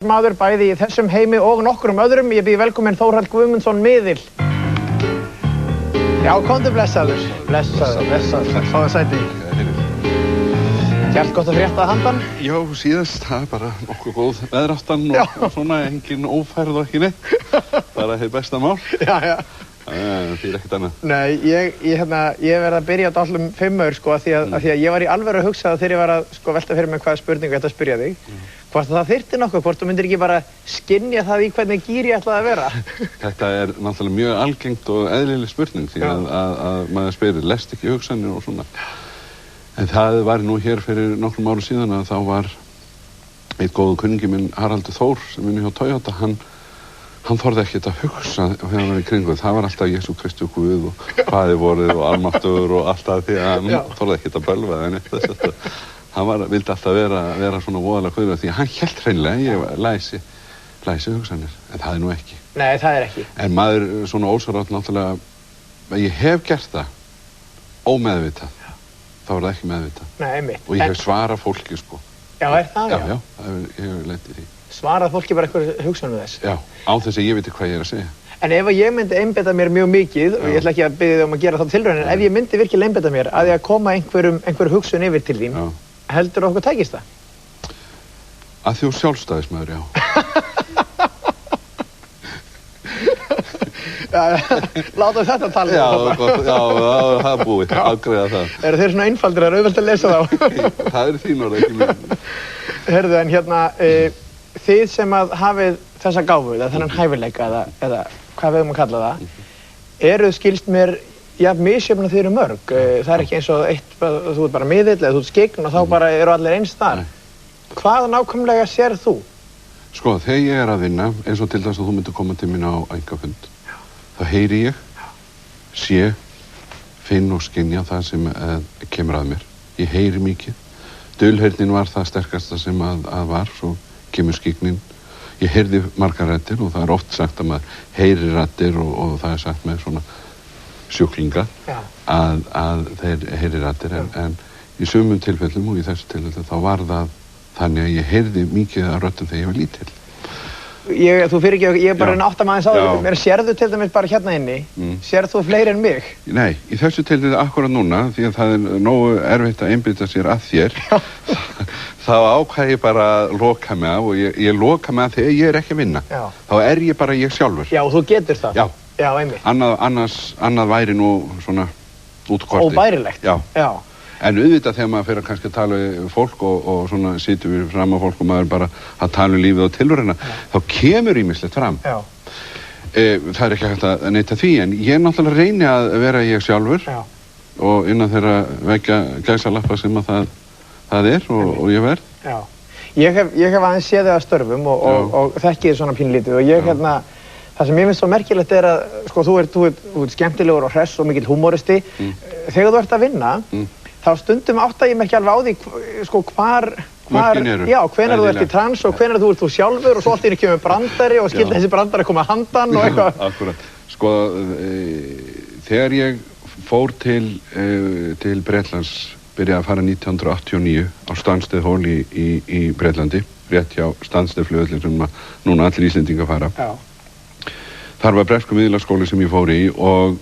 Maður bæði í þessum heimi og nokkrum öðrum. Ég býð velkominn Þórhall Guðmundsson miðil. Já, komdu blessaður. Blessaður. Fáðu sæti. Hjælt gott að frétta að handan? Já, síðast, það bara nokkuð góð veðráttan og svona engin ófærð og ekki neitt. Bara hefði besta mál. Já. Það er ekkert annað. Nei, ég verði að byrja á dálum 5 sko, af því að ég var í alvöru að hugsa þegar ég var að velta fyrir mig hvaða spurningu ég ætti að spyrja þig. Hvort það þyrfti nokkuð, hvort þú myndir ekki bara skynja það í hvernig gír ég ætlaði að vera. Þetta er náttúrulega mjög algengt og eðlileg spurning því að maður spyrir, lest ekki hugsanir og svona. En það var nú hér fyrir nokkrum árum síðan að þá var einn góðu kunningi minn, Haraldur Þór, sem vinur hjá Toyota, hann þorði ekkert að hugsa þegar hann var í kringu. Það var alltaf Jesú Kristi og Guð og Faðir vorið og Almáttugur og allt það því að hann þorði ekkert að bölva en eitthvað. Hann vildi alltaf vera svona voðalega kvöður því að hann hélt hreinlega ég læsi hugsanir, en það er nú ekki. Nei, það er ekki. En maður svona ósvarátt náttúrulega, ég hef gert það ómeðvitað, þá er það ekki meðvitað. Nei, einmitt. Og ég hef svarað fólki, sko. Já, er það? Já, ég hef lent í því. Svarað fólki bara eitthvað hugsanum þess? Já, án þess að ég veit hvað ég er að segja. En ef ég myndi einbeita mér mjög mikið, og ég ætla ekki að biðja þig að gera það tilraun, en ef ég myndi virkilega einbeita mér að ég að koma einhver hugsun yfir til þín, heldur okkur tækist það? Að þú sjálfstæðismæður, já. Látum þetta tala. Já, það er búið, afgreiða það. Eru þeir svona einfaldir að auðvelt að lesa þá? Það er þín orð, ekki mín. Heyrðu, en hérna, þið sem að hafið þessa gáfu, eða þennan hæfileika, eða hvað við höfum að kalla það, eruð skilst mér misjöfn að þið eru mörg. Það er ekki eins og þú ert bara miðill eða þú ert skyggn og þá bara eru allir eins þar. Hvað nákvæmlega sér þú? Sko, þegar ég er að vinna, eins og til þess að þú myndir koma til mín á einkafund, þá heyri ég, sé, finn og skynja það sem kemur að mér. Ég heyri mikið. Dulheyrnin var það sterkasta sem að var, svo kemur skyggnin. Ég heyrði margar raddir og það er oft sagt að maður heyri raddir og það er sagt með svona sjúklinga að þeir heyri raddir en í sumum tilfellum og í þessu tilfellum þá var það þannig að ég heyrði mikið af röddum þegar ég var lítill. Þú fyrir ekki, ég er bara átt að maður sá þig, mér sérðu til dæmis bara hérna inni, sérðu þú fleiri en mig? Nei, í þessu tilfelli akkurat núna, því að það er nógu erfitt að einbeita sér að þér, þá ákvað ég bara að loka mig af og ég loka mig af þegar ég er ekki að vinna. Þá er ég bara ég sjálfur. Já, þú getur það? Já, einmitt. Annað væri nú svona útkortið. Óbærilegt? Já. En auðvitað þegar maður fyrir að kannski tala við fólk og svona situr við fram á fólk og maður bara að tala um lífið og tilveruna, þá kemur ýmislegt fram. Já. Það er ekki hægt að neita því, en ég náttúrulega reyni að vera ég sjálfur og innan þeirra vekja gæsalappa sem að það er og ég verð. Já. Ég hef aðeins séð þig að störfum og þekki þið svona pínlítið og ég það sem ég finnst svo merkilegt er að sko, þú ert skemmtilegur og hress og mikill húmoristi. Þegar þú ert að vinna, þá stundum átta ég mér ekki alveg á því sko hvenær þú ert í trans og hvenær þú ert þú sjálfur og svo allt í einu kemur brandari og skildi þessi brandari koma að handan og eitthvað. Akkurat. Sko, þegar ég fór til Bretlands, byrjaði að fara 1989 á Stansted Hall í Bretlandi, rétt hjá Stansted flugvöllin sem núna allir Íslendingar fara. Já. Þar var bresku miðlaskóli sem ég fór í og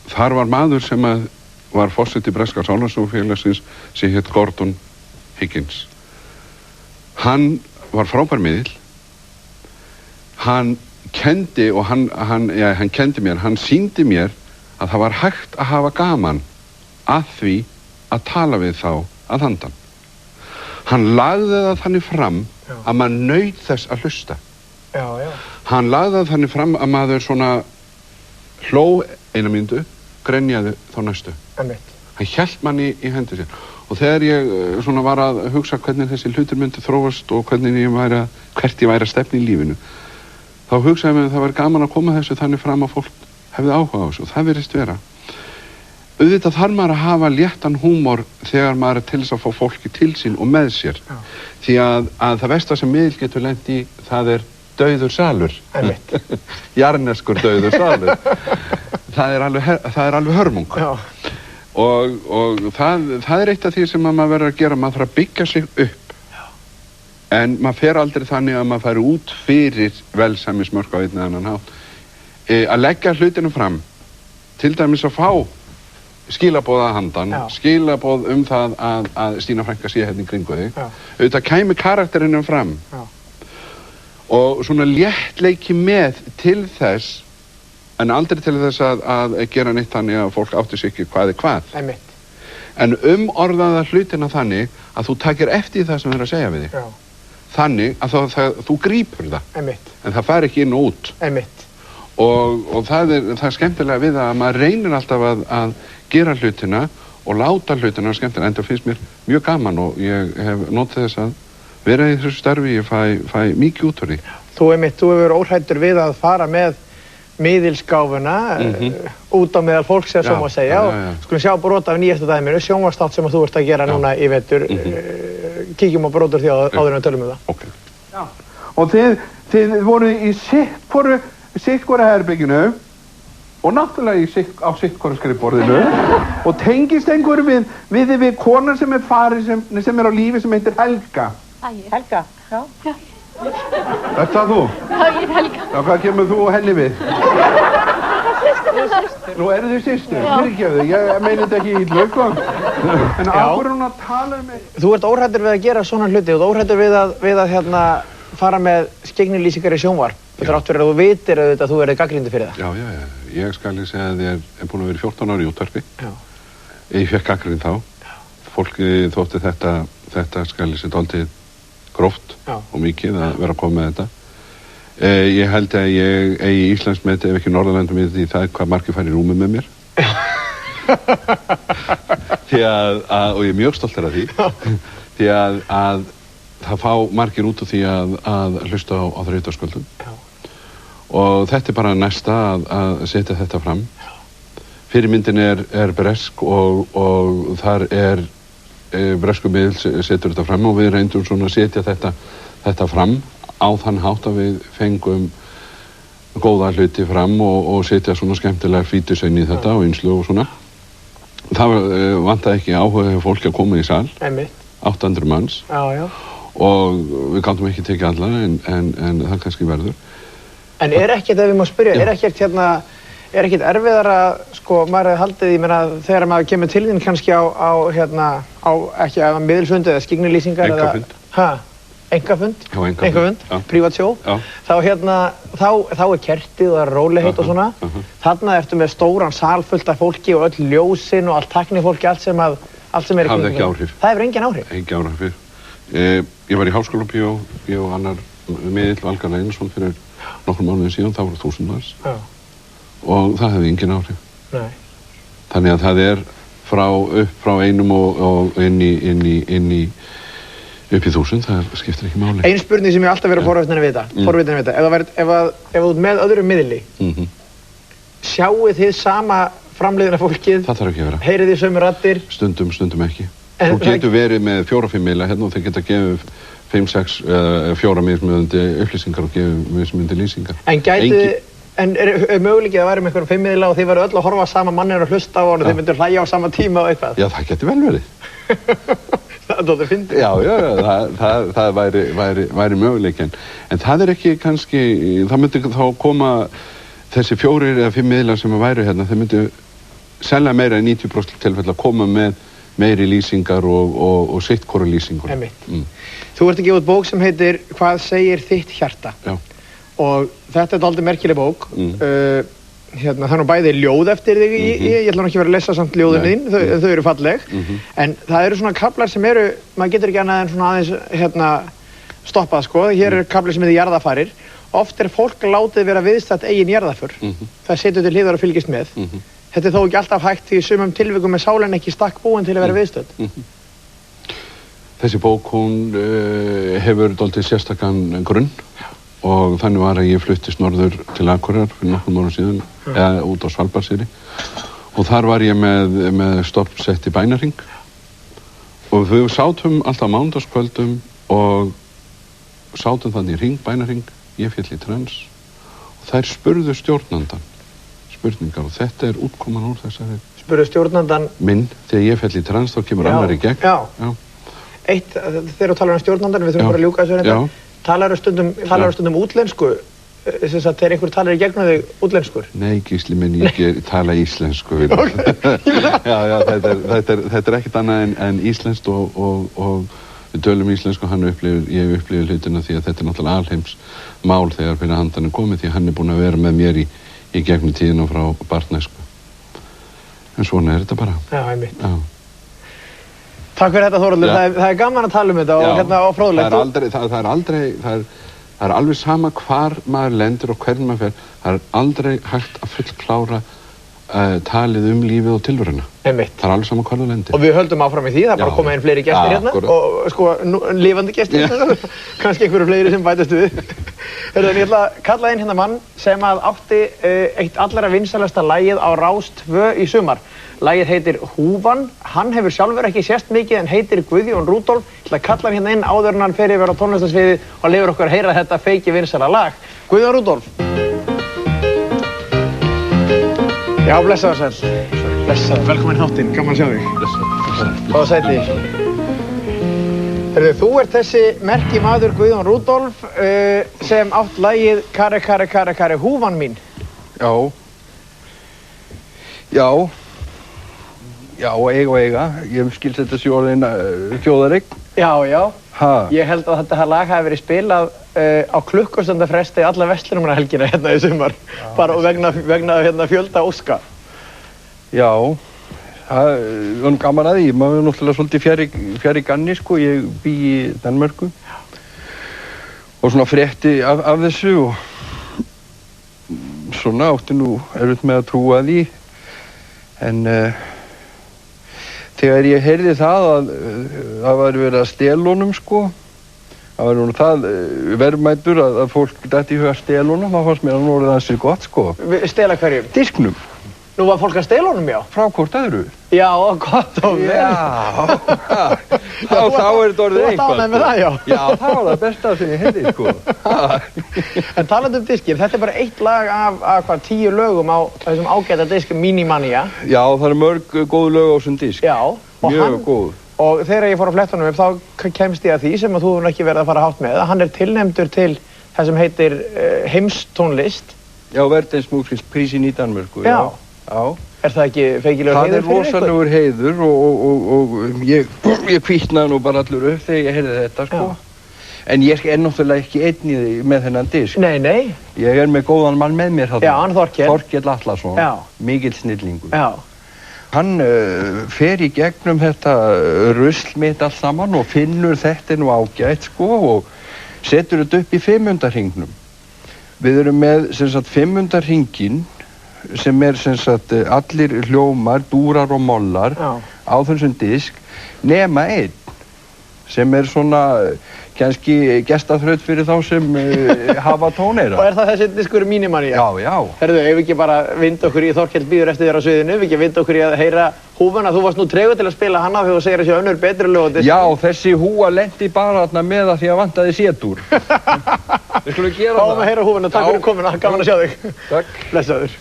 þar var maður sem var forseti breska sálarsögufélagsins sem hét Gordon Higgins. Hann var frábær miðill. Hann kendi og hann kendi mér, hann sýndi mér að það var hægt að hafa gaman að því að tala við þá að handan. Hann lagði það þannig fram að maður naut þess að hlusta. Hann lagði það þannig fram að maður svona hló eina mínútu, grenjaði þá næstu. Hann hélt manni í hendi sér. Og þegar ég svona var að hugsa hvernig þessi hlutir myndi þróast og hvert ég væri að stefna í lífinu, þá hugsaði mér að það var gaman að koma þessu þannig fram að fólk hefði áhuga á þessu og það virðist vera. Auðvitað þarf maður að hafa léttan húmor þegar maður er til þess að fá fólki til sín og með sér. Því að það versta sem miðill getur lent í, það er dauður salur. Jarneskur dauður salur. Það er alveg hörmung. Og það er eitt af því sem maður verður að gera, maður þarf að byggja sig upp en maður fer aldrei þannig að maður færi út fyrir velsæmismörk á einn eða annan hátt. Að leggja hlutinu fram, til dæmis að fá skilaboð að handan, skilaboð það að Stína frænka sé hérna í kringu þig, auðvitað kæmi karakterinum fram. Og svona léttleiki með til þess, en aldrei til þess að gera neitt þannig að fólk átti sig ekki hvað er hvað. Einmitt. En orðaða hlutina þannig að þú takir eftir það sem er að segja við þig. Þannig að þú grípur það. Einmitt. En það fær ekki inn og út. Einmitt. Og það er skemmtilega við að maður reynir alltaf að gera hlutina og láta hlutina skemmtilega. En það finnst mér mjög gaman og ég hef notið þess að vera í þessu starfi, ég fæ mikið út úr því. Þú hefur óhræddur við að fara með miðilsgáfuna út á meðal fólks eða svo má segja og skulum sjá brot af nýjasta dæminu, sjónvarpsþátt sem þú ert að gera núna í vetur. Kíkjum á brot úr því áður en við tölum það. Okay. Já. Og þið voruð í sitt-hvora herberginu og náttúrulega á sitt-hvora skrifborðinu og tengist einhver við kona sem er farin sem er á lífi sem heitir Helga. Helga, já. Er það þú? Já, ég er Helga. Já, hvað kemur þú og henni við? Systur. Nú eru þið systur, fyrirgefðu, ég meina þetta ekki í hlöku. En af hverju hún að tala um mig? Þú ert óhræddur við að gera svona hluti og þú ert óhræddur við að fara með skeggnilýsingar í sjónvarp. Þetta er átt fyrir að þú vitir að þú verið gagnrýndur fyrir það. Já, ég skal segja að ég er búin að vera 14 ári í útvarpi. Já. Ég fekk gagnrýn þá. Fólki þótti þetta skal ég segja dálítið gróft og mikið að vera að koma með þetta. Ég held að ég eigi Íslandsmet ef ekki Norðurlandum í það hvað margir fær í rúmið með mér. Og ég er mjög stoltur af því. Því að það fá margir út úr því að hlusta á þriðjudagskvöldum. Og þetta er bara næsta að setja þetta fram. Fyrirmyndin er bresk og þar bresku miðl setur þetta fram og við reyndum svona að setja þetta fram á þann hátt að við fengum góða hluti fram og setja svona skemmtilega fítusegn í þetta og einslu og svona. Það vantaði ekki áhuga fólki að koma í sal. 800 manns. Já. Og við gátum ekki tekið alla en það kannski verður. En ekkert, ef við má spyrja, ekkert erfiðara, maður hefði haldið, ég meina, þegar maður kemur til þín kannski á ekki að miðilsfund eða skyggnilýsingar eða... Einkafund. Einkafund? Já, einkafund. Prívat sjó? Já. Þá er kertið og það er rólegheit og svona. Þarna ertu með stóran sal fullt af fólki og öll ljósin og allt tæknifólki, allt sem er í hafði ekki áhrif. Það hefur engin áhrif? Engin áhrif. Ég var í Háskólabíó, ég og annar miðill Valgarð Einarsson fyrir nokkrum mánuðum síðan, það voru 1000 manns. Já. Og það hefði engin áhrif. Nei. Þannig að það er upp frá einum og inn í upp í 1000, það skiptir ekki máli. Ein spurning sem ég alltaf verið forvitin að vita. Ef þú ert með öðrum miðli, sjáuð þið sama framleiðina fólkið? Það þarf ekki að vera. Heyrið þið sömu raddir? Stundum ekki. Þú getur verið með 4-5 miðla hérna og þeir geta gefið 5-6 eða 4 mismunandi upplýsingar og gefið mismunandi lýsingar. En er möguleikið að vera með einhverjum 5 miðla og þið varu öll að horfa sama mannir og hlusta á hann og þið myndir hlæja á sama tíma og eitthvað? Já, það getur vel verið. Það fyndið. Já, það væri möguleikinn. En það er ekki kannski, það myndi þá koma þessi 4 eða 5 miðlar sem væru hérna, þeir myndi sennilega meira en 90% tilfell að koma með meiri lýsingar og sitt hvora lýsingur. Þú ert að gefa út bók sem heitir Hvað segir þitt hjarta? Já. Og þetta er dálítið merkileg bók. Það er nú bæði ljóð eftir þig ég ætla nú ekki að vera að lesa samt ljóðin þín, þau eru falleg. En það eru svona kaflar sem eru, maður getur ekki annað en svona aðeins stoppað sko. Hér er kafli sem heitir jarðafarir. Oft er fólk látið vera viðstætt eigin jarðaför. Það setur til hliðar og fylgist með. Þetta er þó ekki alltaf hægt því í sumum tilvikum er sálin ekki stakk búin til að vera viðstödd. Þessi bók, hún hefur dálítið sérstakann grunn og þannig var að ég fluttist norður til Akureyrar fyrir nokkrum árum síðan, eða út á Svalbarðseyri og þar var ég með stoppsett í bænahring og við sátum alltaf mánudagskvöldum og sátum þannig í hring, bænahring, ég féll í trans og þær spurðu stjórnandann spurningar og þetta er útkoman úr þessari spurðu stjórnandann minn, þegar ég fell í trans þá kemur annar í gegn þegar þú talar stjórnandan, við þurfum bara að ljúka þessu hérna, talar stundum útlensku, þess að þegar einhver talar í gegnum þig útlenskur? Nei, Gísli minn, ég tala íslensku. Þetta ekkert annað en íslenskt og við tölum íslensku og ég upplifir hlutina því að þetta náttúrulega alheims mál þegar fyrir handan komið því að hann búinn að vera með mér í gegnum tíðina frá barnæsku. En svona þetta bara. Já, einmitt. Já. Takk fyrir þetta, Þórhallur. Það gaman að tala þetta og hérna á fróðlegt. Það alveg sama hvar maður lendir og hvernig maður fer. Það aldrei hægt að fullklára talið lífið og tilveruna. Einmitt. Það alveg sama hvar það lendir. Og við höldum áfram í því, það bara að koma inn fleiri gestir hérna og sko lifandi gestir, kannski einhverju fleiri sem bætast við. Ég ætla að kalla inn hérna mann sem átti eitt allra vinsælasta lagið á Rás 2 í sumar. Lagið heitir Húfan, hann hefur sjálfur ekki sést mikið en heitir Guðjón Rúdolf. Ég ætla að kalla hann hérna inn áður en hann fer yfir á tónlistarsviðið og leyfir okkur að heyra þetta feiki vinsæla lag. Guðjón Rúdolf. Já, blessaður sæll. Blessaður, velkomin háttinn, gaman að sjá þig. Blessaður. Góða sæti. Þú ert þessi merki maður Guðjón Rúdolf sem átt lagið Kare, kare, kare, kare, húfan mín. Já, eiga. Ég skilst þetta sé orðin þjóðareign. Já. Ég held að þetta lag hafi verið spilað á klukkustundafresti alla verslunarmannahelgina hérna í sumar. Bara vegna fjölda óska. Já, það var gaman að því. Maður er náttúrulega svolítið fjær í ganni, sko. Ég bý í Danmörku. Og svona frétti af þessu og svona átti nú erfitt með að trúa því. En þegar ég heyrði það að það var verið að stela honum, sko, það var nú það verðmætur að fólk dætti í huga að stela honum, það fannst mér að nú orðið ansið gott, sko. Stela hverjum? Disknum. Nú var fólk að stela honum, já? Frá hvort öðru. Já, gott og vel. Þá er þetta orðið eitthvað. Þú ánægð með það, já? Já, það var það besta sem ég heyrði, sko. En talandi diskir, þetta er bara eitt lag af 10 lögum á þessum ágæta disk Minimania. Já, það eru mörg góð lög á þessum disk. Já. Mjög góð. Og þegar ég fór að fletta honum upp, þá kemst ég að því sem að þú hefur ekki verið að fara hátt með, að hann er tilnefndur til það sem heitir heimstónlist. Já, Verdensmusikprísin í Danmörku, já. Er það ekki feikilegur heiður fyrir ykkur? Það er rosalegur heiður og ég kvítnaði nú bara allur upp þegar ég heyrði þetta, sko. En ég er náttúrulega ekki einn í því með þennan disk. Nei. Ég er með góðan mann með mér þarna. Já, hann Þorkell. Þorkell Atlason. Já. Mikill snillingur. Já. Hann fer í gegnum þetta rusl mitt allt saman og finnur þetta nú ágætt, sko, og setur þetta upp í 500 hringnum. Við erum með, sem sagt, 500 hringinn sem er, sem sagt, allir hljómar, dúrar og mollar á þessum disk, nema einn sem er svona kannski gestaþraut fyrir þá sem hafa tóneyra. Og er það þessi diskur Minimania? Já. Herðu, ef við ekki bara vinda okkur í Þorkell bíður eftir þér á sviðinu, ef við ekki vinda okkur í að heyra húfuna, þú varst nú tregur til að spila hana þegar þú segir þessi önnur betri lög á diskinu. Já, þessi húa lendi bara þarna með það því að vantaði sétur. Við skulum gera það. Fáum að heyra húfuna, takk fyrir komuna, gaman að sjá þig. Takk. Blessaður.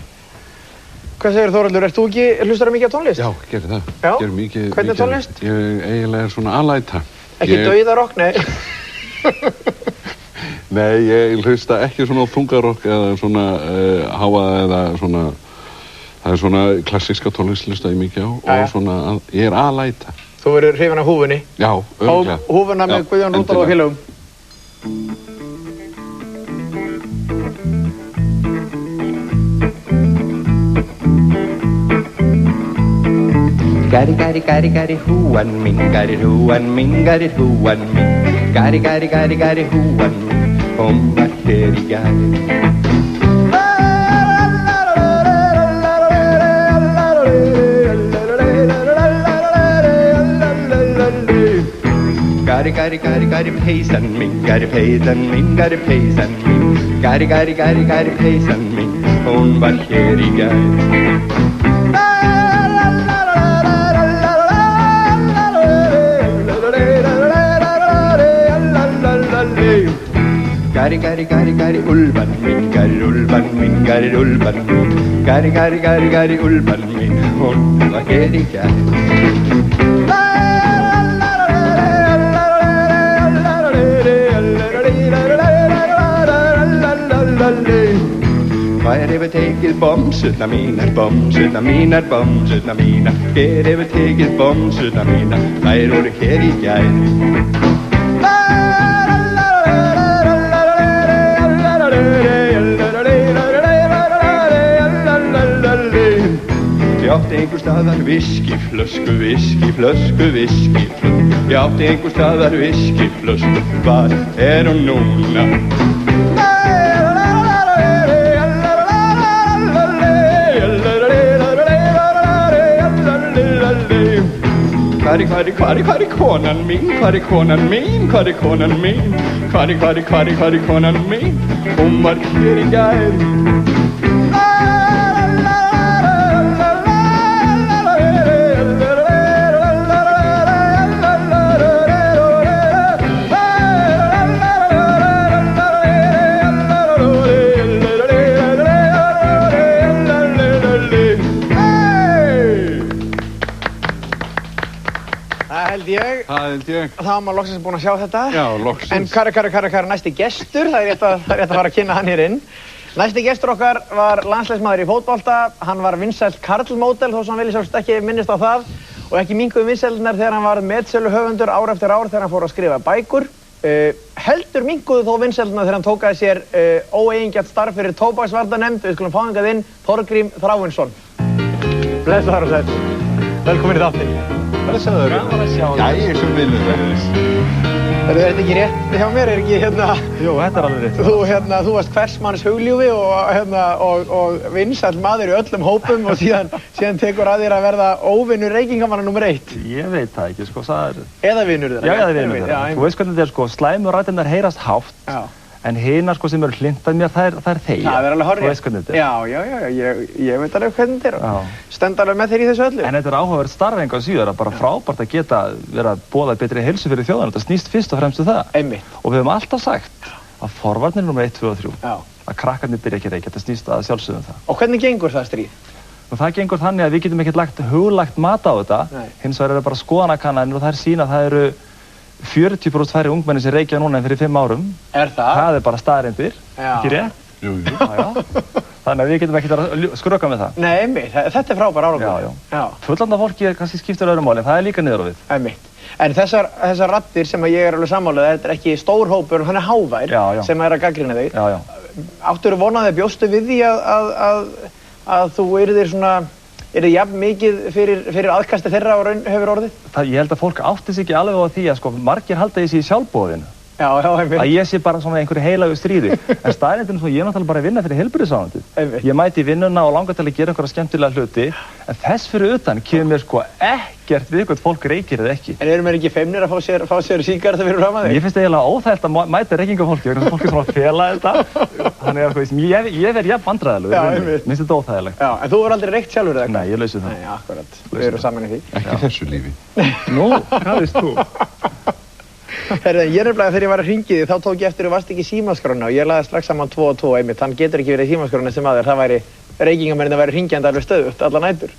Hvað segir Þórhallur, ert þú ekki, hlustar þú mikið á tónlist? Já, gerir það. Já? Gerir mikið. Hvernig tónlist? Ég eiginlega er svona alæta. Ekki dauðarokk, nei. Nei, ég hlusta ekki svona þungarokk eða svona háa eða svona, það er svona klassíska tónlist hlusta ég mikið á og svona, ég er alæta. Þú verður hrifin af húfunni? Já, örugglega. Húfuna með Guðjón Rúdolf og félögum. Gari gari gari gari húan mín, gari húan mín, gari húan mín, gari gari gari gari húan mín, hún var hér í gær. Gari gari gari gari peysan mín, gari peysan mín, gari peysan mín, gari gari gari gari peysan mín, hún var hér í gær. Gari gari gari gari ulvan mín, gari ulvan mín, gari ulvan mín, gari gari gari gari ulvan mín, hún var hér í gær. Hver hefur tekið bomsuna mínar, bomsuna mínar, bomsuna mínar? Hver hefur tekið bomsuna mínar, þær voru hér í gær? Ég átti einhver staðar viskiflösku, viskiflösku, viskiflösku. Ég átti einhver staðar viskiflösku, hvar er hún núna? Hvar er konan mín, hvar er konan mín, hvar er konan mín? Hvar er konan mín, hún var hér í gær. Það held ég. Þá er maður loksins búinn að sjá þetta. Já, loksins. En hvar næsti gestur? Það er rétt að fara að kynna hann hér inn. Næsti gestur okkar var landsliðsmaður í fótbolta. Hann var vinsælt karlmódel, þó sem hann vilji sjálfsagt ekki minnist á það. Og ekki minnkuðu vinsældirnar þegar hann var metsöluhöfundur ár eftir ár þegar hann fór að skrifa bækur. Heldur minnkuðu þó vinsældirnar þegar hann tókaði sér óeigingjarnt starf fyrir tóbaksvarnanefnd. Við skulum fá hingað inn Þorgrím Þráinsson. Blessaður og sæll. Velkomin í þáttinn. Blessaður. Gaman að sjá þig. Jæja, sem vinnur verðis. Er þetta ekki rétt hjá mér? Er ekki hérna... Jú, þetta er alveg rétt. Þú varst hversmanns hugljúfi og vinsæll maður í öllum hópum og síðan tekur að þér að verða óvinnur reykingamanna nr. 1. Ég veit það ekki, sko, það er... Eða vinnur þeirra. Já, eða vinnur þeirra. Þú veist hvernig þetta er, sko, slæmu rættirnar heyrast hátt, en hinar, sko, sem eru hlintað mér, þær þegja. Það er alveg horrið. Þú veist hvernig þetta er. Já, ég veit alveg hvernig þetta er. Stend alveg með þér í þessu öllu. En þetta er áhugaverð starf engu að síður, bara frábært að geta verið að boða betri heilsu fyrir þjóðan. Þetta snýst fyrst og fremst það. Einmitt. Og við höfum alltaf sagt að forvarnir nr. 1, 2 og 3, að krakkarnir byrja ekki að reykja, þetta snýst að sjálfsögum það. Og hvernig gengur það stríð? Og það gengur þannig að við getum ekkert huglagt mat á þetta, hins vegar eru bara skoðanakannanir og þær sýna að það eru 40% færri ungmenni sem reykja núna en fyrir 5 árum. Er það? Það er bara staðreyndir, ekki rétt? Jú. Þannig að við getum ekkert að skröka með það. Nei, einmitt. Þetta er frábær árangur. Já. Fullorðna fólki er kannski skiptir öðrum máli, en það er líka niður á við. Einmitt. En þessar raddir sem ég er alveg sammála, þetta er ekki stór hópur, hann er hávær sem er að gagnrýna þig. Já. Áttirðu vonaði, bjóstu við því að þú yrðir jafn mikið fyrir aðkasti þeirra og raun hefur orðið? Ég held að fólk átti sig ekki alveg á því að, sko, margir halda í sig í sjálfboðinu. Já, einmitt. Að ég sé bara svona einhverju heilagu stríði. En staðreyndin svo, ég er náttúrulega bara að vinna fyrir heilbrigðisráðuneytið. Ég mæti í vinnuna og langar til að gera einhverja skemmtilega hluti, en þess fyrir utan kemur mér sko ekkert við hvort fólk reykir eða ekki. En eru mér ekki feimnir að fá sér sígaretta fyrir fram að þig? Ég finnst eiginlega óþægilegt að mæta reykingafólki, vegna þess að fólk er svona að fela þetta. Þannig að ég verð jafn vandræðalegur. Já, einmitt. Mér finnst þetta óþægilegt. Já, en þú hefur aldrei reykt sjálfur eða eitthvað? Nei, ég lausi það. Nei, akkurat. Við erum saman í því. Ekki þessu lífi. Nú, hvað veist þú? Herðu, ég nefnilega þegar ég var að hringi því, þá tók ég eftir að þú varst ekki í símaskrána og ég lagði strax saman 2 og 2 einmitt. Hann getur ekki verið í símaskrána sem aður, það væri reykingamennir að vera hringjandi alveg stöðugt alla nætur.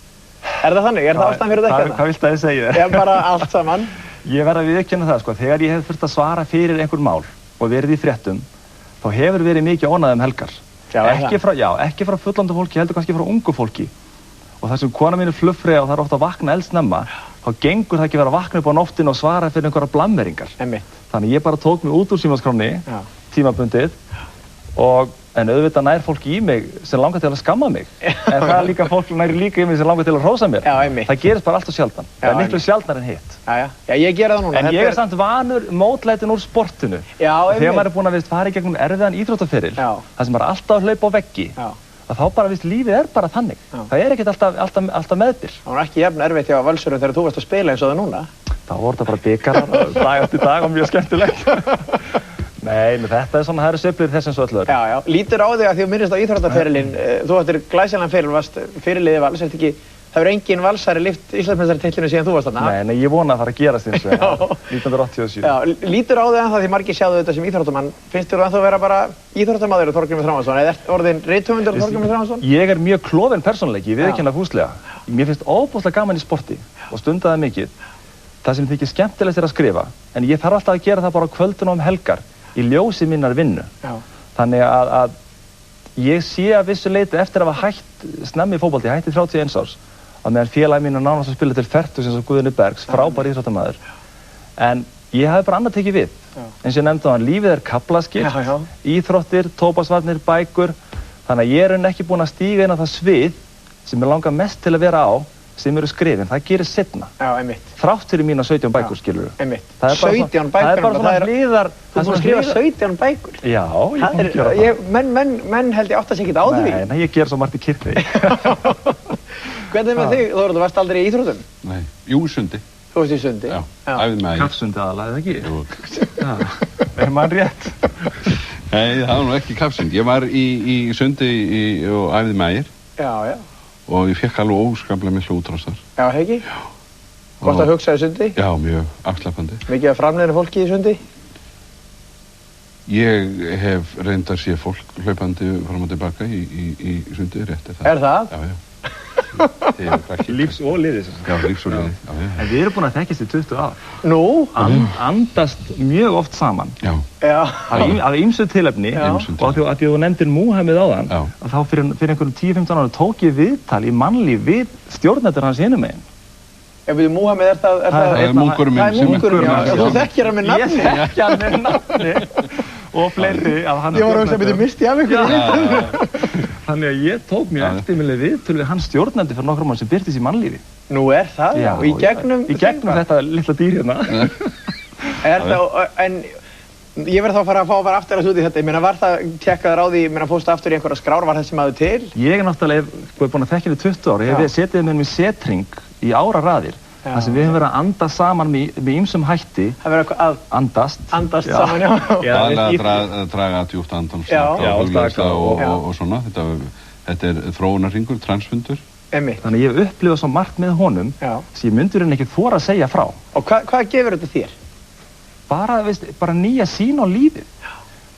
Er það þannig? Er það ástæðan fyrir þetta? Hvað viltu að ég segja þér? Ég bara allt saman. Ég verð að viðurkenna það, sko, þegar ég hef þurft að svara fyrir einhver mál og verið í fréttum, þá hefur verið mikið ónæði helgar. Ekki frá fullorðnu fólki, heldur kannski frá ungu fólki. Og þar sem kona mín er fluffreyja og það er ofta að vakna eldsnemma, þá gengur það ekki verið að vakna upp á nóttin og svara fyrir einhverja blammeringar. Þannig ég bara tók mig út úr símaskránni, tímabundið, en auðvitað nær fólk í mig sem langar til að skamma mig. En það er líka fólk nær líka í mig sem langar til að hrósa mér. Það gerist bara allt og sjaldan. Það er miklu sjaldnar en hitt. Já, ég gera það núna. En ég er samt vanur mótlætin úr sportinu. Þegar maður er búinn að fara í gegnum erfiðan íþróttaferil, þar sem maður er alltaf að hlaupa á veggi, að þá bara lífið er bara þannig. Það er ekkert alltaf meðbyr. Það var ekki jafn erfitt hjá Valsurum þegar þú varst að spila eins og það núna. Þá voru það bara bikarar dag eftir dag og mjög skemmtilegt. Nei, þetta er svona, það eru sveiflur þess eins og öllu öðru. Já, lítur á þig að því að minnist á íþróttaferilinn, þú ættir glæsilegan feril, varst fyrirliði Vals, það verður engin valsari lyft Íslandsmeistaratitlinu síðan þú varst þarna. Nei, ég vona að það fara að gerast eins og 1987. Já, lítur á þig að það því margir sjáðu þetta sem íþróttamann, finnst þér ennþá að vera bara íþróttamaður Þorgrímur Þráinsson, eða orðinn rithöfundur Þorgrímur Þráinsson? Ég er mjög klofinn persónuleiki, ég viðurkenni það fúslega. Mér finnst óbúslega gaman í sporti og stunda það mikið. Það sem þykir skemmtilegt er að skrifa, en ég þarf alltaf að gera það bara á kvöldun og helgar í ljósi minnar vinnu. Þannig að ég sé að vissu leyti eftir að hafa hætt snemmi í fótbolti, hætti 31 árs, að meðan félagi mín nánast að spila til fertugs eins og Guðni Bergs, frábær íþróttamaður. En ég hafði bara annað tekið við. Eins og ég nefndi á hann, lífið kaplaskipt, íþróttir, tóbaksvarnir, bækur. Þannig að ég er ekki búinn að stíga inn á það svið sem ég langar mest til að vera á, sem eru skrifin. Það gerir seinna. Já, einmitt. Þrátt fyrir mína 17 bækur, skilurðu. Einmitt. 17 bækur. Það er bara svona hliðar. Þú búinn að skrifa 17 bækur? Já, ég búinn að gera það. Menn held ég átt að segja ekkert á því. Nei, ég ger svo margt í kirkni. Hvernig með þig, Þóroddur, varst aldrei í íþróttum? Nei, jú, sundi. Þú varst í sundi? Já, æfði með ægir. Kaffsundi aðalega, eða ekki? Jú. Er mann rétt? Nei, það var nú ekki kaffsundi. Ég var í sundi og æfði með ægir. Já, já. Og ég fekk alveg óskaplega miklu útrástar. Já, hegi? Já. Hvort að hugsa í sundi? Já, mjög afslappandi. Mikið af framleiðinu fólki í sundi? Ég hef reyndar séð fólk hlaupandi fram og tilbaka í sundi, rétt er það. Er það? Já, já. Lífs og liðis. Já, lífs og liðis. En við erum búin að þekkjast í 20 ár. Nú? Andast mjög oft saman. Já. Af ýmsu tilefni. Og að því að þú nefndir Múhameð áðan, að þá fyrir einhverjum 10-15 ára tók ég viðtal í mannlíf við stjórnendur hans hinum megin. Ef við Múhameð er það... Það er munkurinn minn. Það er munkurinn, já. Þú þekkir hann með nafni. Ég þekki hann með nafni. Og fleiri að hann... Ég var að byrja misti af einhverju. Þannig að ég tók mjög eftirminnileg viðtöl við hans stjórnandi fyrir nokkrum mann sem birtist í mannlífi. Nú er það? Já. Og í gegnum þetta litla dýr hérna. En ég verð þá að fara aftur að út í þetta. Ég meina, var það tjekkaður á því, ég meina, fórstu aftur í einhverja skrár, var þessi maður til? Ég er náttúrulega búinn að þekka henni 20 ára. Ég hef setið með mér setring í áraraðir. Það sem við höfum verið að anda saman með ýmsum hætti. Það verður að andast. Andast saman, já. Aðlega að draga djúpt andan, slaka og svona. Þetta er þróunarhringur, transfundur. Þannig að ég hef upplifað svo margt með honum sem ég myndur henni ekki þora að segja frá. Og hvað gefur þetta þér? Bara nýja sýn á lífið.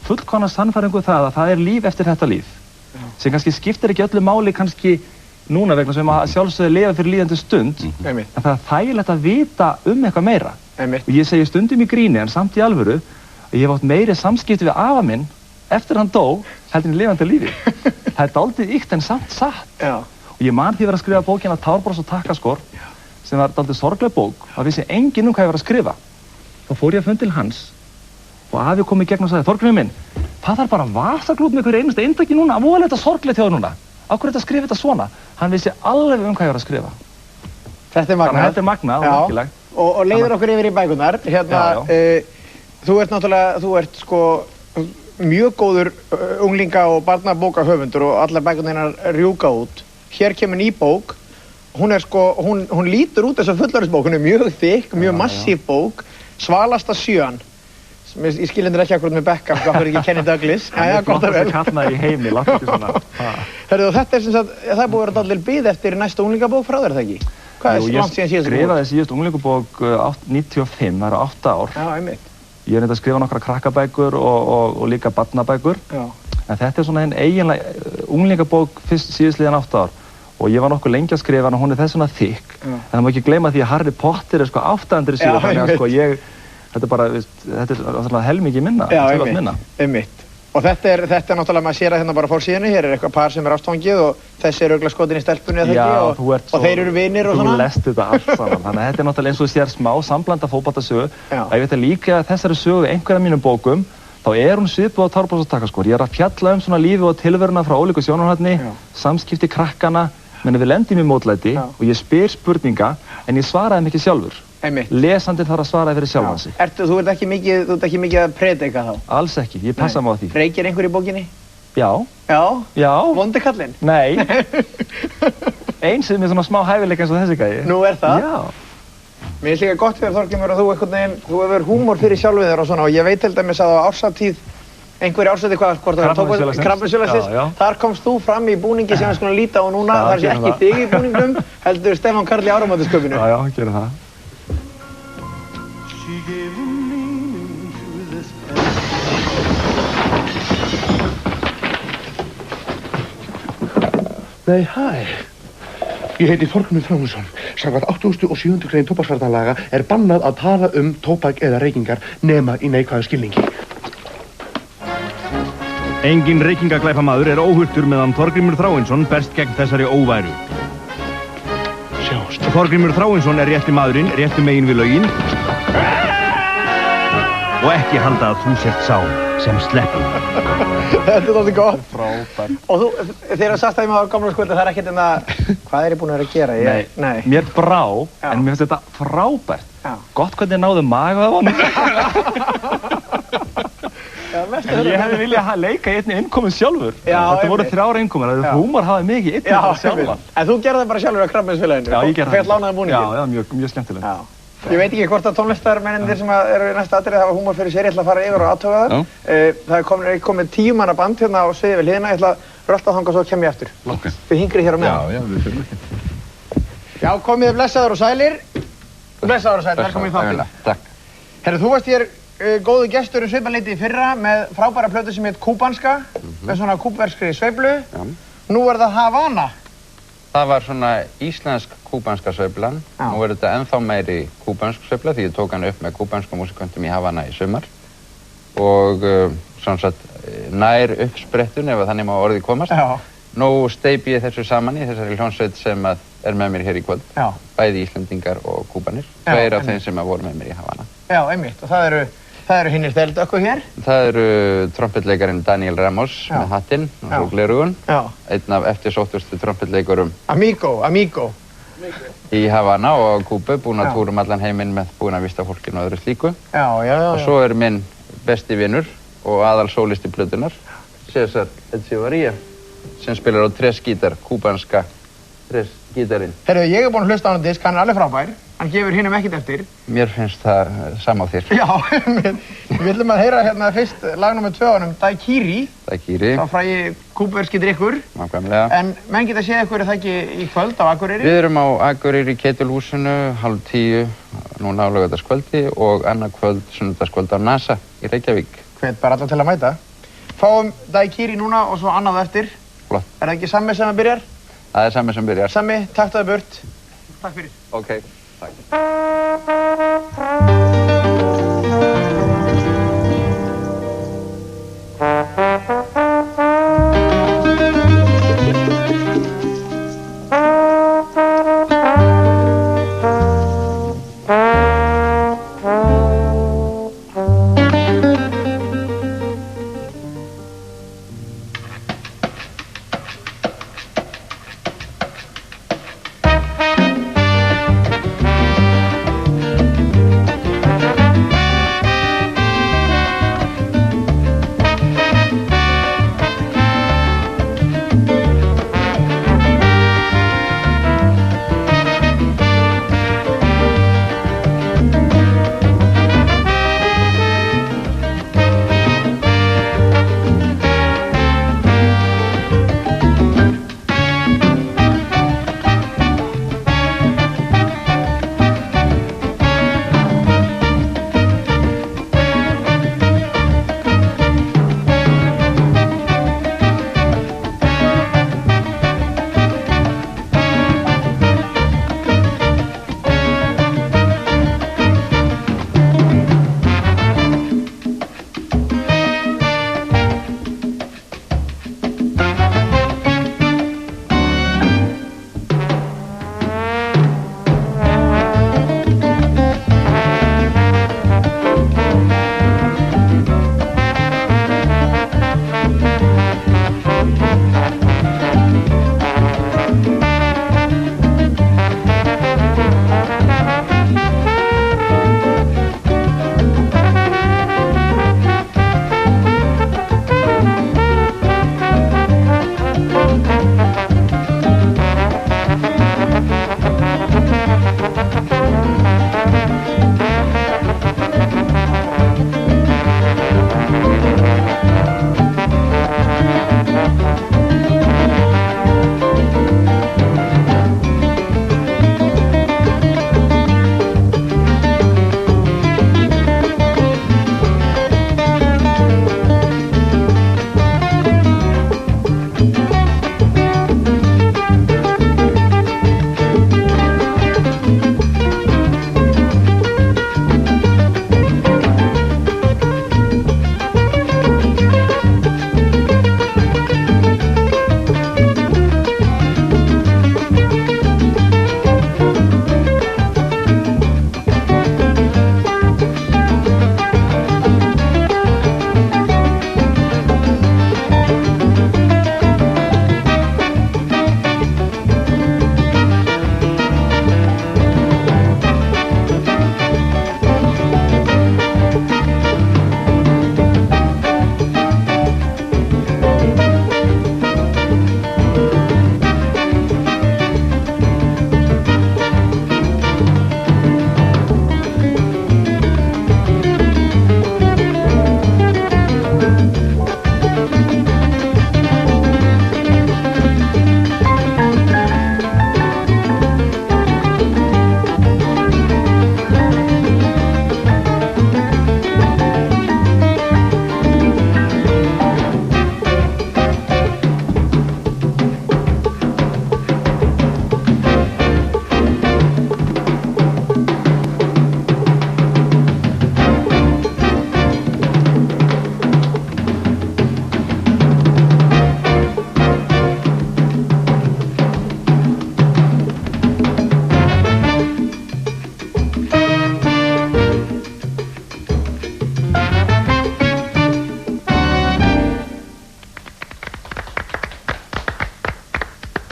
Fullkomna sannfæringu það að það er líf eftir þetta líf. Sem kannski skiptir ekki öllu máli kannski núna vegna sem að sjálfsögðu lifa fyrir líðandi stund. En það er þægilegt að vita eitthvað meira. Og ég segi stundum í gríni en samt í alvöru að ég hef átt meiri samskipti við afa minn eftir hann dó heldur en lifandi lífi. Það er dálítið ýkt en samt satt. Og ég man því að vera að skrifa bókina Tárbross og takkaskor sem var dálítið sorgleg bók og vissi enginn hvað ég var að skrifa. Þá fór ég að fund til hans og afi kom í gegn og sagði: Þorgrímur minn, það þarf bara vasaklút með hverju einasta eintaki núna, voðalega þetta sorglegt hjá þér núna. Af hverju þetta skrifa þetta svona? Hann vissi alveg hvað ég var að skrifa. Þetta er magnað. Þetta er magnað og merkilegt. Og leiður okkur yfir í bækurnar. Hérna, þú ert náttúrulega, sko mjög góður unglinga- og barnabókahöfundur og allar bækurnar rjúka út. Hér kemur ný bók. Hún er sko, hún lítur út þess að fullorðisbók. Hún er mjög þykk, mjög massív bók. Svalasta sjöan. Ég skil hendur ekki akkurat með Beckham, hvað fyrir ekki Kenny Douglas. Það er flott að það kallaði í heimi, láttu ekki svona. Herru, og þetta er sem sagt, það er búið að vera allir bíð eftir næsta unglingabók frá þér, það ekki? Hvað er langt síðan síðast bók? Ég skrifaði síðast unglingabók 95, það eru 8 ár. Já, einmitt. Ég er neitt að skrifa nokkra krakkabækur og líka barnabækur. En þetta er svona einn eiginlega unglingabók síðastliðan 8 ár. Og ég var nokkuð lengi að skrifa hana, hún er þess svona þykk. En það má ekki gleyma því að Harry Potter er sko 800 síður, þannig að sko þetta er bara, þetta er helmingi minna. Já, einmitt. Og þetta er náttúrulega, maður sér að hérna bara fórsíðunni, hér er eitthvað par sem er ástfangið og þessi er örugglega skotin í stelpunni eða ekki og þeir eru vinir og svona. Þú lest þetta allt saman, þannig að þetta er náttúrulega eins og þú sér smá samblanda fótboltasögu. Ég veit að líka að þessari sögu við einhverja mínum bókum, þá er hún svipuð á Tárbross og takkaskor. Ég er að fjalla svona lífi og tilveruna frá ólíku sjónarhorni, samskipti krakkana, menn við lendum í mótlæti og ég spyr spurninga en ég svaraði þeim ekki sjálfur. Lesandinn þarf að svara fyrir sjálfan sig. Þú ert ekki mikið að predika þá? Alls ekki, ég passa mig á því. Reykir einhver í bókinni? Já. Já? Vondi kallinn? Nei. Eins sem er svona smá hæfileika eins og þessi gæi. Nú er það? Já. Mér finnst líka gott fyrir Þorgrímur að þú hefur húmor fyrir sjálfið þér og svona og ég veit til dæmis að á árshátíð einhverju ársæti hvort það var Krabbameinsfélagsins, þar komst þú fram í búningi sem við skulum líta á núna, það sé ekki þig í búningnum, heldur Stefán Karl í áramótasköpinu. Já, gerum það. Nei, hæ. Ég heiti Þorgrímur Þráinsson. Samkvæmt 87. grein tóbaksvarnalaga er bannað að tala tóbak eða reykingar nema í neikvæðu skilningi. Enginn reykingaglæpamaður óhultur meðan Þorgrímur Þráinsson berst gegn þessari óværu. Sjást. Þorgrímur Þráinsson rétti maðurinn, réttu megin við lögin. Og ekki halda að þú sért sá sem sleppur. Þetta er náttúrulega gott. Frábært. Og þú, þegar þú sast það í maður gamla skvölda, það er ekkert hvað er ég búinn að vera að gera? Nei. Mér brá, en mér finnst þetta frábært. Já. Gott hvernig náðu maga af honum. En ég hefði viljað leika í einni innkomu sjálfur. Þetta voru 3 innkomur, húmor hafi mikið einni sjálfan. En þú gerði það bara sjálfur á Krabbameinsfélaginu? Já, ég gerði það. Fætt lánaði búningin? Já, mjög skemmtilega. Ég veit ekki hvort að tónlistarmennir sem eru í næsta atriði hafa húmor fyrir sér, ég ætla að fara yfir og aðtöga það. Það er komið 10 manna band hérna á sviði við hliðina, ég ætla að rölta þangað svo kem ég aftur. Þið hingrið hér á meðan. Já, við þurfum ekki. Já, komið blessaður og sælir. Blessaður og sælir, velkomin í þáttinn. Takk. Herru, þú varst hér góðu gestur svipað leyti í fyrra með frábæra plötu sem heit Kúbanska, með svona kúbverskri sveiflu. Nú er það Havana. Það var svona íslensk kúbanska sveiflan. Nú er þetta ennþá meiri kúbansk sveifla því ég tók hann upp með kúbansku músikantum í Havana í sumar. Og svona satt nær uppsprettun ef þannig má orðið komast. Nú steypi ég þessu saman í þessari hljónsveit sem er með mér hér í kvöld. Bæði Íslendingar og Kúbanir. 2 af þeim sem voru með mér í Havana. Já, einmitt. Og það eru hinnir þeldökku hér? Það eru trompetleikarinn Daniel Ramos með hattinn og glerugun. Einn af eftirsóttustu trompetleikurum Amigo í Havana og Kúbu, búinn að túrum allan heiminn með Buena Vista fólkinu og öðru slíku. Og svo er minn besti vinur og aðal sólisti plötunar, César Echevarría, sem spilar á tres-gítar, kúbanska tres-gítarinn. Herru, ég er búinn að hlusta á hann disk, hann er alveg frábær. Hann gefur hinum ekkert eftir. Mér finnst það sama á þér. Já, við viljum að heyra hérna fyrst lag nr. 2 á honum, Daiquiri. Daiquiri. Þá frægi kúbverski drykkur. Nákvæmlega. En menn geta séð ykkur, er það ekki í kvöld á Akureyri? Við erum á Akureyri í Ketilhúsinu, 9:30, núna á laugardagskvöldi og annað kvöld, sunnudagskvöld á NASA í Reykjavík. Hvet bara alla til að mæta. Fáum Daiquiri núna og svo annað eftir. Flott. Er það ekki Sammi sem byrjar? Það er Sammi sem byrjar. Sammi, takk það burt. Takk fyrir. Ok, takk.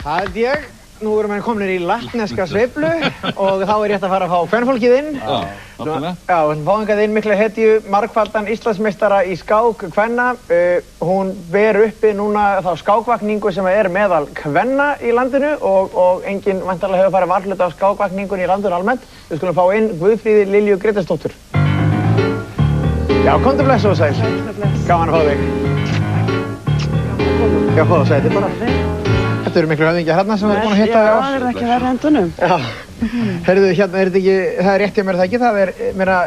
Það held ég. Nú erum við komin í latneska sveiflu og þá er rétt að fara að fá kvenfólkið inn. Já, náttúrulega. Já, við fáum hingað inn mikla hetju, margfaldan Íslandsmeistara í skák kvenna. Hún ber uppi núna þá skákvakningu sem er meðal kvenna í landinu og enginn væntanlega hefur farið varhluta af skákvakningunni í landinu almennt. Við skulum fá inn Guðfríði Lilju Grétarsdóttur. Já, komdu bless og sæl. Gaman að fá þig. Já, fá það sæti bara. Þetta eru miklu höfðingjar hérna sem við erum búin að hitta á. Já, það er ekki verið hendunum. Já. Heyrðu, hérna er þetta ekki, það er rétt hjá mér það ekki, það er,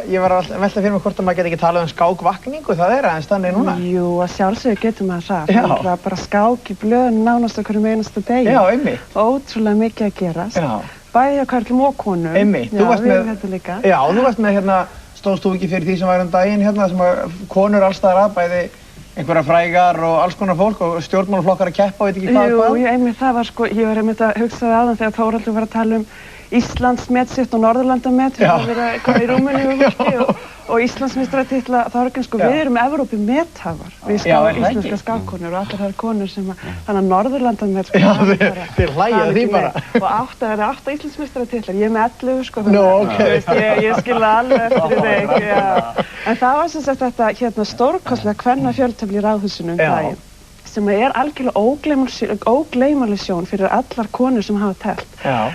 ég var að velta fyrir mig hvort að maður geti ekki talað um skákvakningu, það er aðeins þannig núna. Jú, að sjálfsögðu getur maður það. Það er bara skák í blöðunum nánast okkur einasta degi. Já, einmitt. Ótrúlega mikið að gerast. Já. Bæði á körlum og konum. Einmitt. Já, við erum þetta líka. Já, þú varst með hérna, stóðst þú ekki fyrir því sem var daginn hérna, sem að konur allstaðar að bæði einhverja frægar og alls konar fólk og stjórnmálaflokkar að keppa og veit ekki hvað. Jú, einmitt það var sko, ég var einmitt að hugsa það áðan þegar Þórhallur var að tala um Íslandsmet sitt og Norðurlandamet, við erum verið að koma í Rúmeníu og Íslandsmeistaratitla, þá er ekki sko, við erum Evrópumethafar, við íslenska skákkonur og allar þær konur sem að, þannig að Norðurlandamet sko. Já, þið hlægjaðu því bara. Og það eru 8 Íslandsmeistaratitlar, ég er með 11 sko, Nú, ok. Ég skil alveg eftir þig, já. En það var sem sagt þetta hérna stórkostlega kvennafjöltöfli í Ráðhúsinu daginn, sem er algjörlega ógleymanleg sjón fyrir allar konur sem hafa teflt.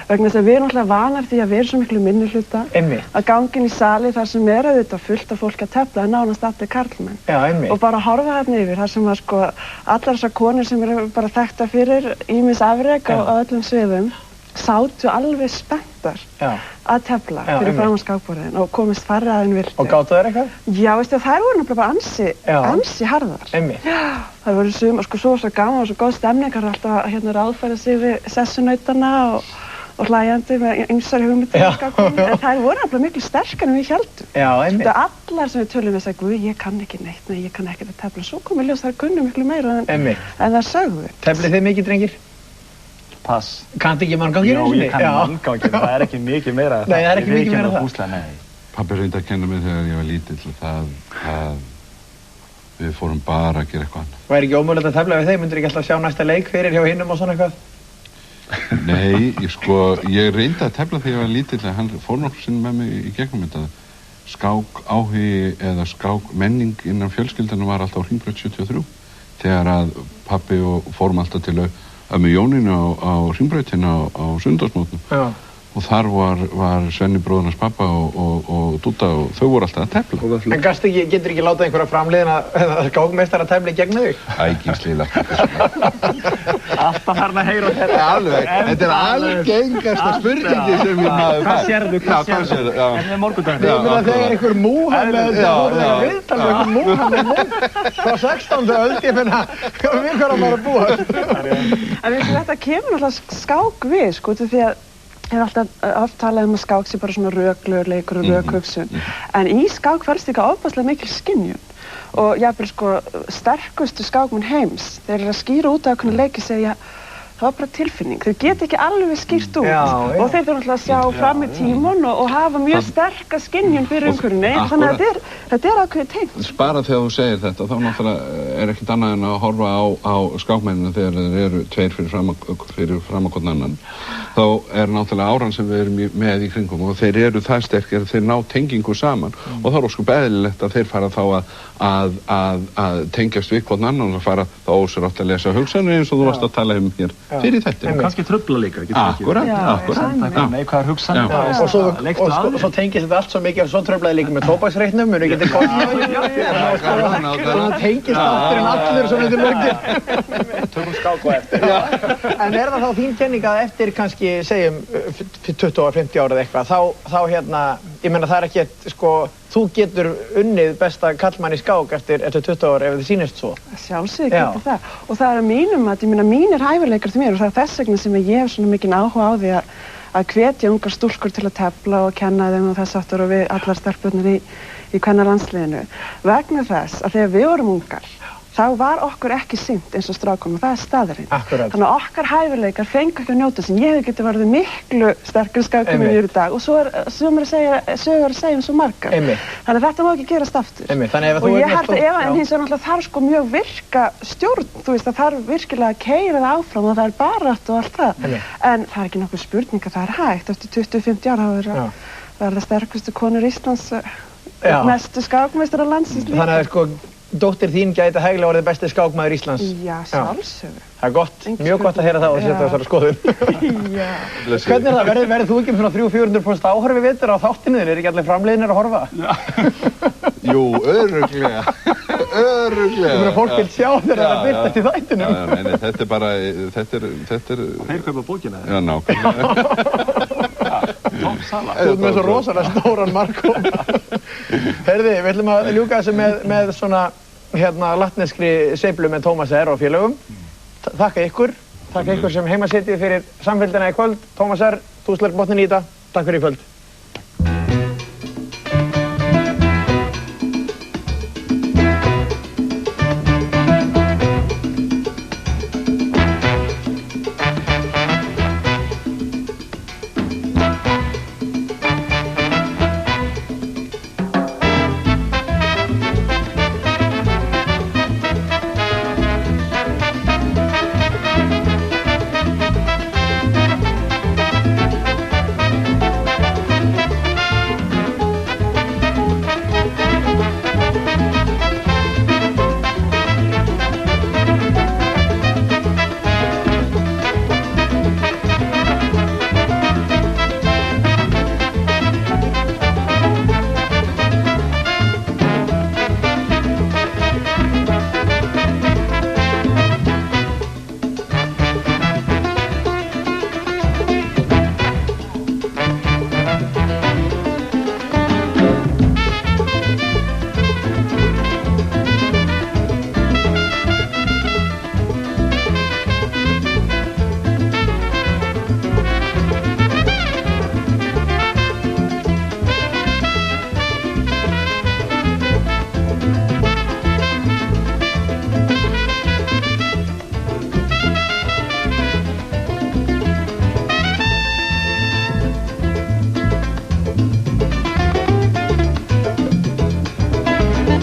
Vegna þess að við erum alltaf vanar því að við erum svo miklu minnihluta að ganga inn í sali þar sem er auðvitað fullt af fólk að tefla en nánast allir karlmenn. Og bara horfa þarna yfir þar sem að sko allar þessar konur sem eru bara þekktar fyrir ýmis afrek á öllum sviðum sátu alveg spenntar að tefla fyrir fram á skákborðin og komist færri að en vildi. Og gátu þær eitthvað? Já, veistu, þær voru náttúrulega bara ansi harðar. Það voru sko svo gaman og svo góð stemningar alltaf að ráðfæra sig við sessunautana og hlæjandi með ýmsar hugmyndir í skákborðinu. En þær voru náttúrulega miklu sterkar en við héldum. Já, einmitt. Allar sem við tölum við sagði, ég kann ekki neitt, nei, ég kann ekkert að tefla. Svo kom í ljós þær kunnu miklu meira en þær sögðu. Teflið þið mikið, drengir? Pass. Kanntu ekki manngangir eins og ég kann manngangir, það er ekki mikið meira það. Nei, það er ekki mikið meira það. Pabbi reyndi að kenna mig þegar ég var lítill að við fórum bara að gera eitthvað annað. Væri ekki ómögulegt að tefla við þeim? Myndir ekki alltaf sjá næsta leik fyrir hjá hinnum og svona eitthvað? Nei, ég reyndi að tefla þegar ég var lítill að hann fór nokkur sinn með mig í gegnum þetta. Skák áhugi eða skák menning innan fjölskyldunum var alltaf á Hringbraut 73 þegar að pabbi og fórum alltaf til ömmu Jónínu á Hringbrautina á sunnudagsmótnum. Og þar var Svenni bróðurnars pappa og Dúdda og þau voru alltaf að tefla. En getur ekki látað einhverja framliðina skákmeistara að tefla í gegn þig? Ægíslílegt. Alltaf þarna að heyra þetta. Alveg, þetta er algengasta spurningi sem ég maður fær. Hvað sérðu? Er það morgundagur? Ég meina þegar einhver Múhameð viðtal með einhver Múhameð frá 16. öld, ég finna við hverjum bara að búa. En þetta kemur alltaf skák við, sko, því að ég hef alltaf oft talað að skák sé bara svona röklegur leikur og rökhugsun. En í skák felst líka ofboðslega mikil skynjun. Og jafnvel sko sterkustu skákmenn heims, þeir eru að skýra út af ákveðna leiki segja það var bara tilfinning. Þau geta ekki alveg skýrt út og þeir þurfa alltaf að sjá fram í tímann og hafa mjög sterka skynjun fyrir umhverfinu. Þannig að þetta er ákveðið tengt. Bara þegar þú segir þetta, þá náttúrulega er ekkert annað en að horfa á skákmennina þegar þeir eru tveir fyrir fram á hvern annan. Þá er náttúrulega áran sem við erum með í kringum og þeir eru það sterkir, þeir ná tengingu saman og þá er óskup eðlilegt að þeir fara þá að tengjast við hvern annan og fara þá ósýrátt að lesa hugsanir eins og þú varst að tala um hér fyrir þetta. En kannski trufla líka, Akkúrat. Neikvæðar hugsanir. Og svo tengist þetta allt svo mikið og svo truflaði líka með tóbaksreitnum, munu ekki til það tengist afturinn allur svo myndi lokið. Tökum skák og eftir. En er það þá þín kenning að eftir kannski, segjum, 20 og 50 ára eða eitthvað, þá hérna, ég meina það er ekki, sko, þú getur unnið besta kallmann í skák eftir 20 ára ef þið sýnist svo. Sjálfsögðu getur það. Og það er mínum að, ég meina, mínir hæfileikar til mér og það er þess vegna sem ég hef svona mikinn áhuga á því að hvetja ungar stúlkur til að tefla og kenna þeim og þess aftur og við allar stelpurnar í kvennalandsliðinu. Vegna þess að þegar við vorum ungar, þá var okkur ekki sinnt eins og strákunum og það staðurinn. Akkurat. Þannig að okkar hæfileikar fengu ekki að njóta sem ég hefði getið verið miklu sterkari skákmaður en ég er í dag og svo er sögur að segja svo margar. Þannig að þetta má ekki gerast aftur. Og ég held að en hins vegar náttúrulega þarf sko mjög virka stjórn, þú veist það þarf virkilega að keyra það áfram og það er barátta og allt það. En það er ekki nokkuð spurning að það er hægt. Eftir 20-50 ár hafa verið sterkustu konur Íslands mestu skákmeistarar landsins líka. Þannig að sko dóttir þín gæti hæglega orðið besti skákmaður Íslands. Já, sjálfsögðu. Það er gott, mjög gott að heyra það og setja þessari skoðun. Já. Hvernig er það? Verður þú ekki með svona 300-400% áhorfi vitur á þáttinu þinn? Er ekki allir framleiðinir að horfa? Jú, örugglega. Örugglega. Fólk vil sjá þegar það birtast í þættinum. Nei, þetta er bara, þetta er... Þeir kaupa bókina þeir. Já, nákvæmlega. Þú ert með svo rosalega stóran Marko. Heyrði, við ætlum að ljúka þessu með svona latneskri sveiflu með Tómas R. og félögum. Þakka ykkur sem heimasitið fyrir samfélgina í kvöld. Tómas R., þú slær botnin í þetta. Takk fyrir í kvöld.